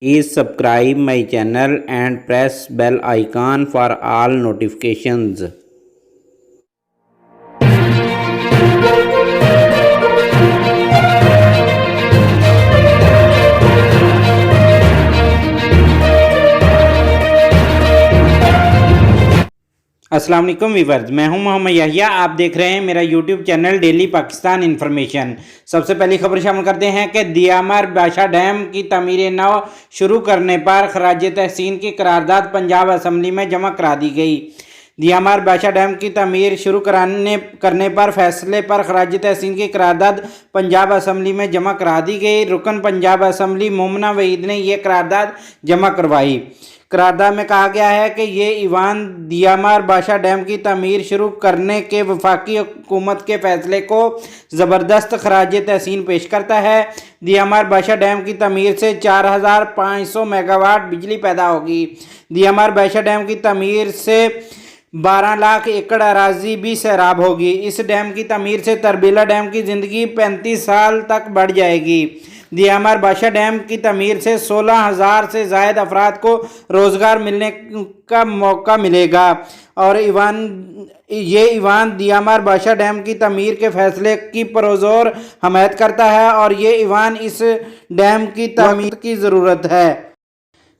Please subscribe my channel and press bell icon for all notifications. अस्सलाम वालेकुम viewers, मैं हूं मोहम्मद याहिया। आप देख रहे हैं मेरा YouTube channel daily Pakistan information. सबसे पहली खबर शामिल करते हैं कि दियामर बाशा डैम की तमीर नौ शुरू करने पर खराज तहसीन की करारदाद पंजाब असम्बली में जमा करा दी गई। दियामर बाशा डैम की तमीर शुरू करने पर फैसले पर खराज तहसीन की करारदाद पंजाब असम्बली में जमा करा दी गई। रुकन पंजाब असम्बली मोमना वहीद ने यह करारदाद जमा करवाई। करारदाद में कहा गया है कि ये ईवान दियामर बाशा डैम की तमीर शुरू करने के वफाकी हुकूमत के फैसले को ज़बरदस्त खराज तहसीन पेश करता है। दियामर बाशा डैम की तमीर से 4500 मेगावाट बिजली पैदा होगी। दियामर बाशा डैम की तमीर से 12 लाख एकड़ अराजी भी सैराब होगी। इस डैम की तमीर से तरबीला डैम की ज़िंदगी 35 साल तक बढ़ जाएगी। दियामर बाशा डैम की तमीर से 16,000 से ज़ायद अफराद को रोज़गार मिलने का मौका मिलेगा और ईवान दियामर बाशा डैम की तमीर के फैसले की पुरज़ोर हमायत करता है और ये ईवान इस डैम की तमीर की ज़रूरत है।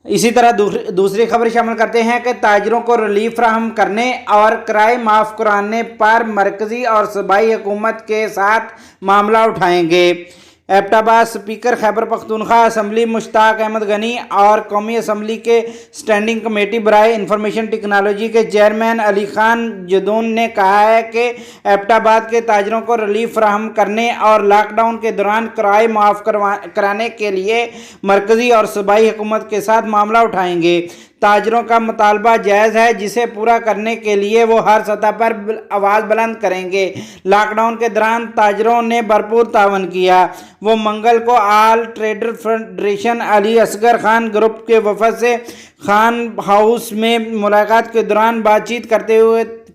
इसी तरह दूसरी खबर शामिल करते हैं कि ताजरों को रिलीफ फराहम करने और किराए माफ़ कराने पर मरकज़ी और सूबाई हुकूमत के साथ मामला उठाएंगे। एबटाबाद स्पीकर खैबर पख्तूनख्वा असम्बली मुश्ताक अहमद गनी और कौमी असम्बली के स्टैंडिंग कमेटी बराए इंफॉर्मेशन टेक्नोलॉजी के चेयरमैन अली खान जदून ने कहा है कि एबटाबाद के ताजरों को रिलीफ फराहम करने और लॉकडाउन के दौरान किराए माफ़ कराने के लिए मरकज़ी और सूबाई हुकूमत के साथ मामला उठाएंगे। ताजरों का मुतालबा जायज़ है जिसे पूरा करने के लिए वो हर सतह पर आवाज़ बुलंद करेंगे। लॉकडाउन के दौरान ताजरों ने भरपूर तावन किया। वो मंगल को all trader federation Ali Asghar Khan group के वफद से खान हाउस में मुलाकात के दौरान बातचीत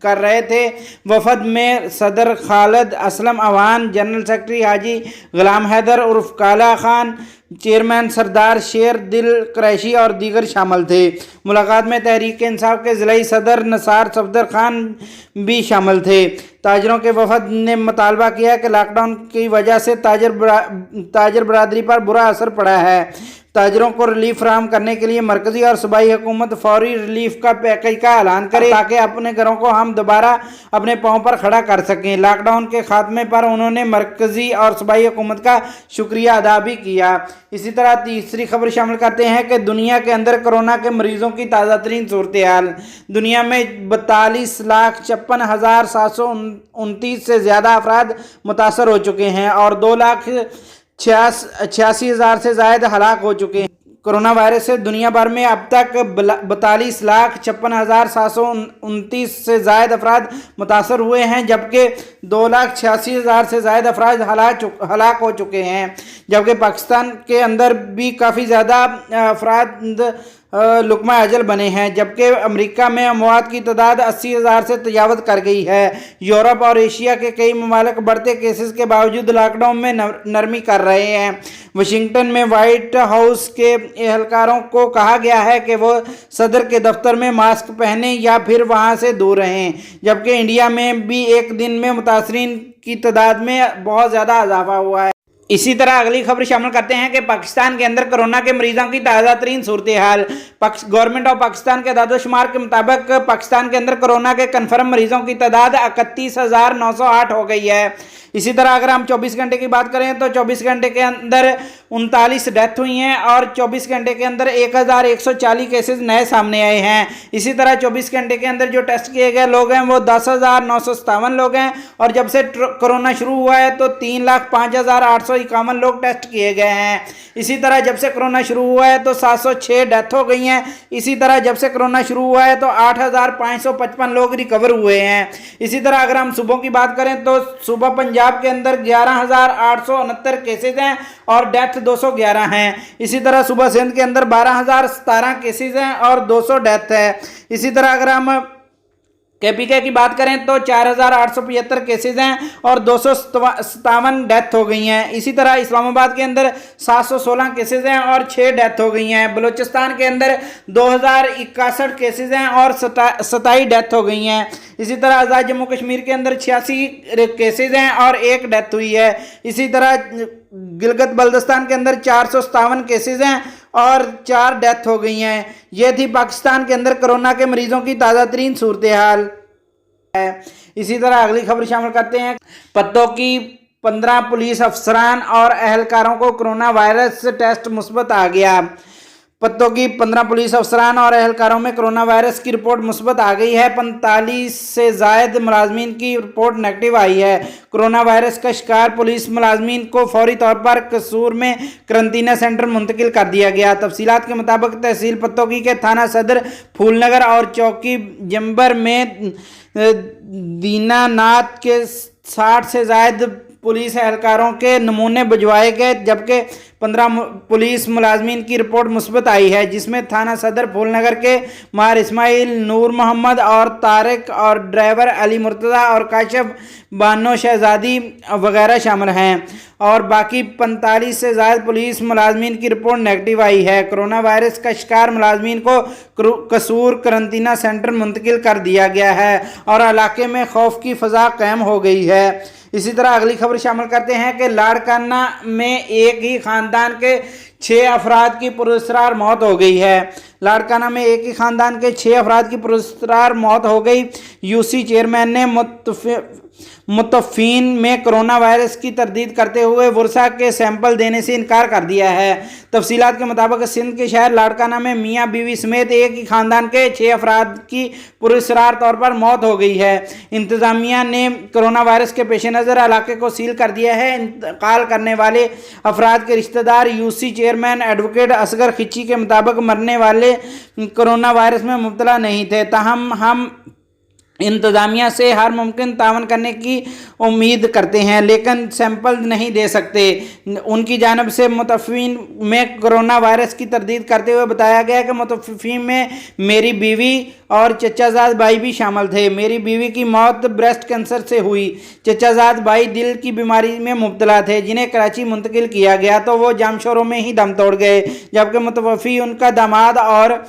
कर रहे थे। वफद में सदर खालिद असलम अवान, जनरल सेक्रेटरी हाजी गुलाम हैदर उर्फ काला खान, चेयरमैन सरदार शेर दिल कुरैशी और दीगर शामिल थे। मुलाकात में तहरीक इंसाफ के ज़िलाई सदर नसार सफदर खान भी शामिल थे। ताजरों के वफद ने मुतालबा किया कि लॉकडाउन की वजह से ताजर बरादरी पर बुरा असर पड़ा है। ताजरों को रिलीफ फराहम करने के लिए मरकज़ी और सूबाई हुकूमत फौरी रिलीफ का पैकेज का ऐलान करे ताकि अपने घरों को हम दोबारा अपने पाँव पर खड़ा कर सकें। लॉकडाउन के खात्मे पर उन्होंने मरकज़ी और सूबाई हुकूमत का शुक्रिया अदा भी किया। इसी तरह तीसरी खबर शामिल करते हैं कि दुनिया के अंदर कोरोना के मरीजों की ताज़ा तरीन सूरत हाल। दुनिया में 42,56,729 से ज़्यादा अफराद मुतासर हो चुके हैं और 2,86,000 से ज़ायद हलाक हो चुके हैं। कोरोना वायरस से दुनिया भर में अब तक 42,56,729 से ज़ायद अफराद मुतासर हुए हैं जबकि 2,86,000 से ज़ायद अफराद हलाक हो चुके हैं। जबकि पाकिस्तान के अंदर भी काफ़ी ज़्यादा अफराद लुकमा अजल बने हैं जबकि अमेरिका में अमवात की तादाद 80,000 से तजावज़ कर गई है। यूरोप और एशिया के कई ममालिक बढ़ते केसेस के बावजूद लॉकडाउन में नरमी कर रहे हैं। वाशिंगटन में वाइट हाउस के एहलकारों को कहा गया है कि वो सदर के दफ्तर में मास्क पहने या फिर वहां से दूर रहें। जबकि इंडिया में भी एक दिन में मुतासरीन की तादाद में बहुत ज़्यादा इजाफा हुआ है। इसी तरह अगली खबर शामिल करते हैं कि पाकिस्तान के अंदर कोरोना के मरीजों की ताज़ा तरीन सूरत हाल। गवर्नमेंट ऑफ पाकिस्तान के दादोशुमार के मुताबिक पाकिस्तान के अंदर कोरोना के कन्फर्म मरीजों की तादाद 31,908 हो गई है। इसी तरह अगर हम 24 घंटे की बात करें तो 24 घंटे के अंदर 39 डेथ हुई हैं और 24 घंटे के अंदर 1,140 केसेस नए सामने आए हैं। इसी तरह 24 घंटे के अंदर जो टेस्ट किए गए लोग हैं वो 10,957 लोग हैं और जब से कोरोना शुरू हुआ है तो 3,05,851 लोग टेस्ट किए गए हैं। इसी तरह जब से कोरोना शुरू हुआ है तो 706 डेथ हो गई हैं। इसी तरह जब से कोरोना शुरू हुआ है तो 8,555 लोग रिकवर हुए हैं। इसी तरह अगर हम सूबों की बात करें तो सूबा पंजाब के अंदर 11,869 केसेज हैं और डेथ 211 हैं। इसी तरह सूबा सिंध के अंदर 12,017 केसेज हैं और 200 डेथ है। इसी तरह अगर हम KPK की बात करें तो 4,875 केसेज हैं और 257 डेथ हो गई हैं। इसी तरह इस्लामाबाद के अंदर 716 केसेज हैं और 6 डेथ हो गई हैं। बलूचिस्तान के अंदर 2061 केसेज हैं और 27 डेथ हो गई हैं। इसी तरह आज़ाद जम्मू कश्मीर के अंदर 86 केसेज हैं और 1 डेथ हुई है। इसी तरह गिलगित बल्तिस्तान के अंदर 457 केसेज हैं और 4 डेथ हो गई हैं। ये थी पाकिस्तान के अंदर कोरोना के मरीजों की ताज़ा तरीन सूरत हाल है। इसी तरह अगली खबर शामिल करते हैं। पत्तों की 15 पुलिस अफसरान और अहलकारों को कोरोना वायरस टेस्ट मुस्बत आ गया। पत्तों की 15 पुलिस अफसरान और अहलकारों में कोरोना वायरस की रिपोर्ट मुस्बत आ गई है। 45 से ज़ायद मुलाजमीन की रिपोर्ट नेगेटिव आई है। कोरोना वायरस का शिकार पुलिस मुलाजमीन को फौरी तौर पर कसूर में क्वारंटीना सेंटर मुंतकिल कर दिया गया। तफसीलात के मुताबिक तहसील पत्तोगी के थाना सदर फूलनगर और चौकी जंबर में दीनानाथ के 60 से ज़ायद पुलिस एहलकारों के नमूने भिजवाए गए, जबकि 15 पुलिस मुलाजमीन की रिपोर्ट मुस्बत आई है, जिसमें थाना सदर फूलनगर के मार इस्माइल, नूर मोहम्मद और तारिक और ड्राइवर अली मुर्तज़ा और काशिफ बानो शहजादी वगैरह शामिल हैं और बाकी 45 से ज़्यादा पुलिस मुलाजमीन की रिपोर्ट नेगेटिव आई है। कोरोना वायरस का शिकार मुलाजमीन को कसूर क्वारंटीना सेंटर मुंतकिल कर दिया गया है और इलाके में खौफ की फ़ज़ा कायम हो गई है। इसी तरह अगली खबर शामिल करते हैं कि लाड़काना में एक ही ख़ानदान के 6 अफराद की पुरस्कार मौत हो गई है। लाड़काना में एक ही ख़ानदान के 6 अफराद की पुरस्कार मौत हो गई। यूसी चेयरमैन ने मुतफ़ीन में कोरोना वायरस की तरदीद करते हुए वर्षा के सैंपल देने से इनकार कर दिया है। तफसीलात के मुताबिक सिंध के शहर लाड़काना में मियाँ बीवी समेत एक ही ख़ानदान के 6 अफराद की पुरस्कार तौर पर मौत हो गई है। इंतज़ामिया ने कोरोना वायरस के पेश नज़र इलाके को सील कर दिया है। इंतकाल करने वाले अफराद के रिश्तेदार यूसी चेयरमैन एडवोकेट असगर खिच्ची के मुताबिक मरने वाले कोरोना वायरस में मुब्तला नहीं थे, ताहम हम इंतज़ामिया से हर मुमकिन तावन करने की उम्मीद करते हैं, लेकिन सैंपल नहीं दे सकते। उनकी जानिब से मुतफ़ीन में कोरोना वायरस की तरदीद करते हुए बताया गया कि मुतफ़ीन में मेरी बीवी और चचाजाद भाई भी शामिल थे। मेरी बीवी की मौत ब्रेस्ट कैंसर से हुई। चचाजाद भाई दिल की बीमारी में मुब्तला थे, जिन्हें कराची मुंतकिल किया गया तो वो जामशोरों में ही दम तोड़ गए, जबकि मुतवफ़ी उनका दामाद और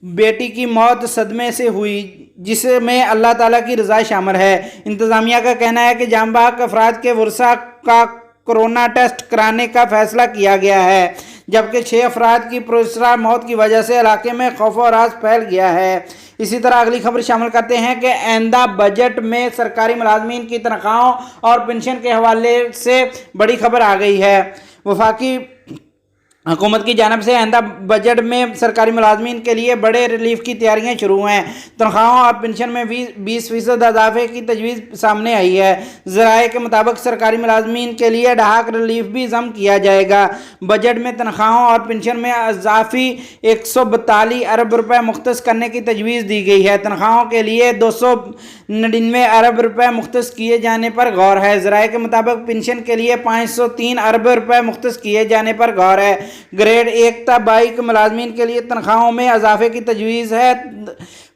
बेटी की मौत सदमे से हुई, जिसमें अल्लाह ताला की रज़ा शामिल है। इंतज़ामिया का कहना है कि जामबाग अफराद के वर्षा का कोरोना टेस्ट कराने का फैसला किया गया है, जबकि 6 अफराद की पुरस्कार मौत की वजह से इलाके में खौफ और राज फैल गया है। इसी तरह अगली खबर शामिल करते हैं कि आइंदा बजट में सरकारी मुलाजमीन की तनख्वाहों और पेंशन के हवाले से बड़ी खबर आ गई है। वफाकी हुकूमत की जानिब से आइंदा बजट में सरकारी मुलाजमीन के लिए बड़े रिलीफ की तैयारियां शुरू हैं। तनख्वाहों और पेंशन में 20% इजाफे की तजवीज़ सामने आई है। ज़राए के मुताबिक सरकारी मुलाजमीन के लिए डहाक रिलीफ भी जम किया जाएगा। बजट में तनख्वाहों और पेंशन में इजाफी 142 अरब रुपये मुख्तस करने की तजवीज़ दी गई है। तनख्वाहों के लिए 299 अरब रुपये मुख्तस किए जाने पर गौर है। ज़राए के मुताबिक पेंशन के लिए 503 अरब रुपये मुख्तस किए जाने पर गौर है। ग्रेड 1 ता 22 मुलाजमीन के लिए तनख्वाहों में इजाफे की तजवीज़ है।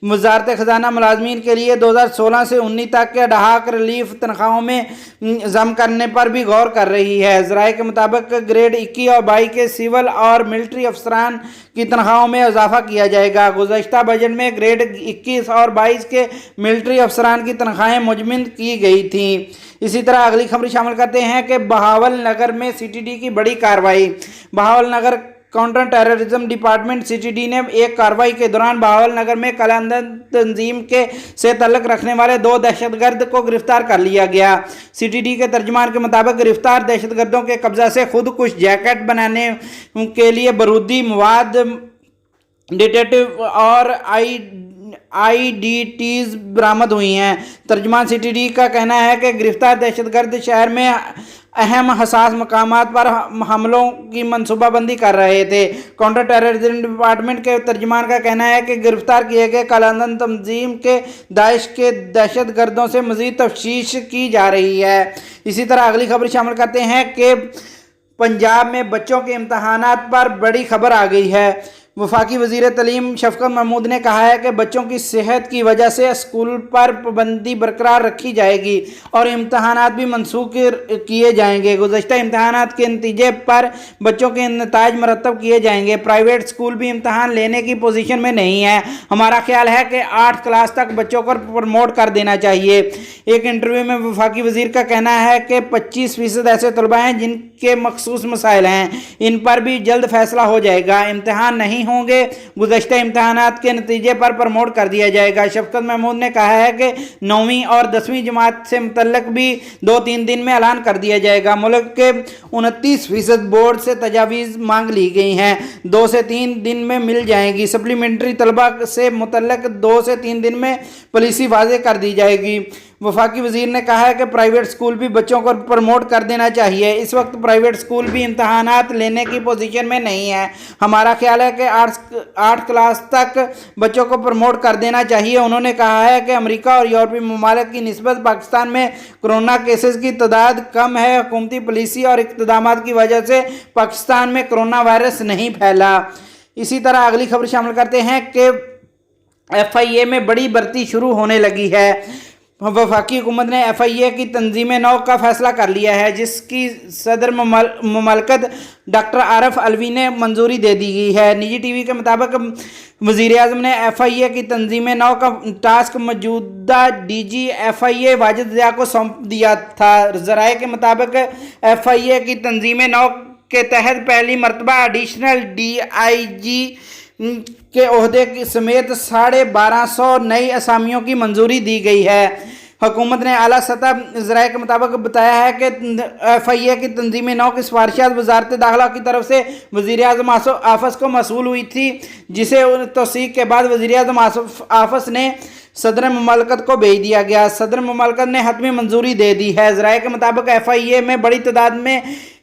वज़ारत ख़जाना मुलाजमीन के लिए 2016 से 19 तक के डहाक रिलीफ तनख्वाहों में जम करने पर भी गौर कर रही है। ज़राए के मुताबिक ग्रेड 21 और 22 के सिविल और मिलिट्री अफसरान की तनख्वाहों में इजाफा किया जाएगा। गुज़श्ता बजट में ग्रेड 21 और 22 के मिलिट्री अफसरान की तनख्वाहें मुजमिन की गई थी। इसी तरह अगली खबर शामिल करते हैं कि बहावल नगर में CTD की बड़ी कार्रवाई। बहावल नगर काउंटर टेररिज्म डिपार्टमेंट CTD ने एक कार्रवाई के दौरान बहावल नगर में कलांदन तंजीम के से तल्लुक़ रखने वाले 2 दहशतगर्द को गिरफ्तार कर लिया गया। CTD के तर्जमान के मुताबिक गिरफ्तार दहशतगर्दों के कब्जा से खुद कुछ जैकेट बनाने के लिए बारूदी मवाद, डिटेक्टिव और IDTs बरामद हुई हैं। तर्जमान CTD का कहना है कि गिरफ्तार दहशतगर्द शहर में अहम हसास मकामात पर हमलों की मनसूबाबंदी कर रहे थे। काउंटर टेररिज्म डिपार्टमेंट के तर्जमान का कहना है कि गिरफ्तार किए गए कलांदन तंजीम के दाइश के दहशतगर्दों से मज़ीद तफ्तीश की जा रही है। इसी तरह अगली खबर शामिल करते हैं कि पंजाब में बच्चों के इम्तहानात पर बड़ी खबर आ गई है। वफाकी वज़ीर तालीम शफकत महमूद ने कहा है कि बच्चों की सेहत की वजह से स्कूल पर पाबंदी बरकरार रखी जाएगी और इम्तहानात भी मनसूख किए जाएंगे। गुज़श्ता इम्तहानात के नतीजे पर बच्चों के नताइज मरतब किए जाएंगे। प्राइवेट स्कूल भी इम्तहान लेने की पोजीशन में नहीं है। हमारा ख्याल है कि 8 क्लास तक बच्चों को प्रमोट कर देना चाहिए। एक इंटरव्यू में वफाकी वज़ीर का कहना है कि 25% ऐसे तलबा हैं जिनके मखसूस मसाइल हैं, इन पर भी जल्द फैसला हो जाएगा। इम्तहान नहीं होंगे, गुज़श्ता इम्तहानात के नतीजे पर प्रमोट कर दिया जाएगा। शफकत महमूद ने कहा है कि 9वीं और 10वीं जमात से मुतल्लिक भी 2-3 दिन में ऐलान कर दिया जाएगा। मुल्क के 29% बोर्ड से तजावीज़ मांग ली गई हैं, 2 से 3 दिन में मिल जाएंगी। सप्लीमेंट्री तलबा से मुतल्लिक 2 से 3 दिन में पॉलिसी वाज़े कर दी जाएगी। वफाकी वज़ीर ने कहा है कि प्राइवेट स्कूल भी बच्चों को प्रमोट कर देना चाहिए। इस वक्त प्राइवेट स्कूल भी इम्तहानात लेने की पोजीशन में नहीं है। हमारा ख्याल है कि 8 क्लास तक बच्चों को प्रमोट कर देना चाहिए। उन्होंने कहा है कि अमेरिका और यूरोपीय ममालिक की निस्बत पाकिस्तान में कोरोना केसेस की तादाद कम है। हुकूमती पॉलिसी और इक़्तिदामात की वजह से पाकिस्तान में कोरोना वायरस नहीं फैला। इसी तरह अगली खबर शामिल करते हैं कि FIA में बड़ी भर्ती शुरू होने लगी है। वफाकी हुकूमत ने FIA की तंजीम नौ का फैसला कर लिया है, जिसकी सदर ममलकत डॉक्टर आरिफ अलवी ने मंजूरी दे दी गई है। निजी टीवी के मुताबिक वज़ीर आज़म ने FIA की तंजीम नौ का टास्क मौजूदा DG FIA वाजिद ज़िया को सौंप दिया था। ज़राए के मुताबिक FIA की तंजीम नौ के तहत पहली मरतबा एडिशनल DIG के ओहदे समेत 1250 नई असामियों की मंजूरी दी गई है। हुकूमत ने आला सतह ज़राए के मुताबिक बताया है कि FIA की तंजीम नौ की सिफारिशात वज़ारत दाखिला की तरफ से वज़ीर आज़म ऑफिस को मसूल हुई थी, जिसे तौसीक के बाद वज़ीर आज़म ऑफिस ने सदर ममलकत को भेज दिया गया। सदर ममलकत ने हतमी मंजूरी दे दी है। ज़राए के मुताबिक FIA में बड़ी तादाद में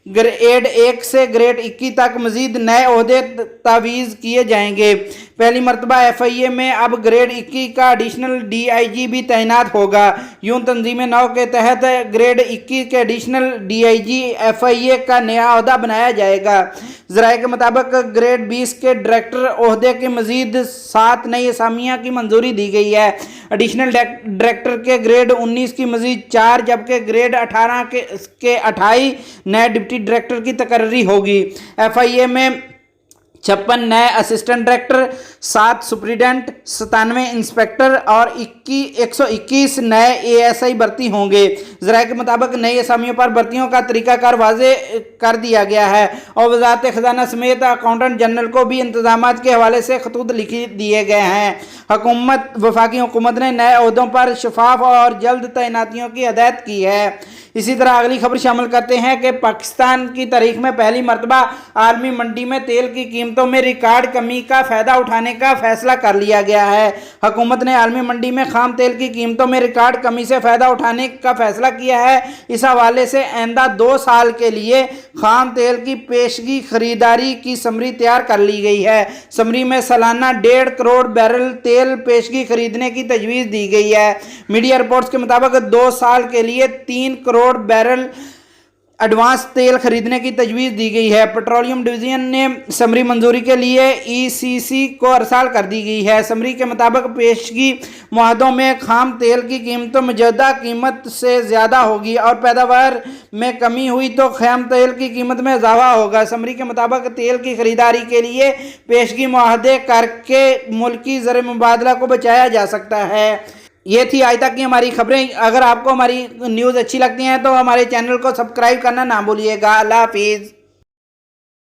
ग्रेड 1 से ग्रेड 21 तक मजीद नए ओहदे तावीज़ किए जाएंगे। पहली मरतबा FIA में अब ग्रेड 21 का एडिशनल DIG भी तैनात होगा। यूं तंजीम नौ के तहत ग्रेड 21 के एडिशनल DIG FIA का नया ओहदा बनाया जाएगा। ज़राए के मुताबिक ग्रेड 20 के डायरेक्टर ओहदे के मजीद 7 नई असामियाँ की मंजूरी दी गई है। एडिशनल डायरेक्टर के ग्रेड 19 की मजीद 4, जबकि ग्रेड 18 के 28 नए डिप्टी डायरेक्टर की तकर्री होगी। FIA में 56 नए असिस्टेंट डायरेक्टर, 7 सुप्रीडेंट, 97 इंस्पेक्टर और 121 नए ASI भर्ती होंगे। ज़राए के मुताबिक नई असामियों पर भर्तियों का तरीकाकार वाज़े कर दिया गया है और वज़ारत ख़ज़ाना समेत अकाउंटेंट जनरल को भी इंतजामात के हवाले से खतूत लिख दिए गए हैं। वफाकी हुकूमत ने नए ओहदों पर शफाफ और जल्द तैनातियों की हदायत की है। इसी तरह अगली खबर शामिल करते हैं कि पाकिस्तान की तारीख में पहली मरतबा आलमी मंडी में तेल की कीमतों में रिकॉर्ड कमी का फ़ायदा उठाने का फैसला कर लिया गया है। हुकूमत ने आलमी मंडी में खाम तेल की कीमतों में रिकॉर्ड कमी से फ़ायदा उठाने का फैसला किया है। इस हवाले से आइंदा 2 साल के लिए खाम तेल की पेशगी खरीदारी की समरी तैयार कर ली गई है। समरी में सालाना 1.5 करोड़ बैरल तेल पेशगी खरीदने की तजवीज़ दी गई है। मीडिया रिपोर्ट्स के मुताबिक 2 साल के लिए 3 करोड़ बैरल एडवांस तेल खरीदने की तजवीज़ दी गई है। पेट्रोलियम डिवीज़न ने समरी मंजूरी के लिए ECC को अरसाल कर दी गई है। समरी के मुताबिक पेशगी मुआहदों में खाम तेल की कीमत मौजूदा कीमत से ज़्यादा होगी और पैदावार में कमी हुई तो खाम तेल की कीमत में इजाफा होगा। समरी के मुताबिक तेल की खरीदारी के लिए पेशगी मुआहदे करके मुल्की ज़र मुबादला को बचाया जा सकता है। ये थी आज तक की हमारी खबरें। अगर आपको हमारी न्यूज़ अच्छी लगती हैं तो हमारे चैनल को सब्सक्राइब करना ना भूलिएगा। अल्लाह हाफिज़।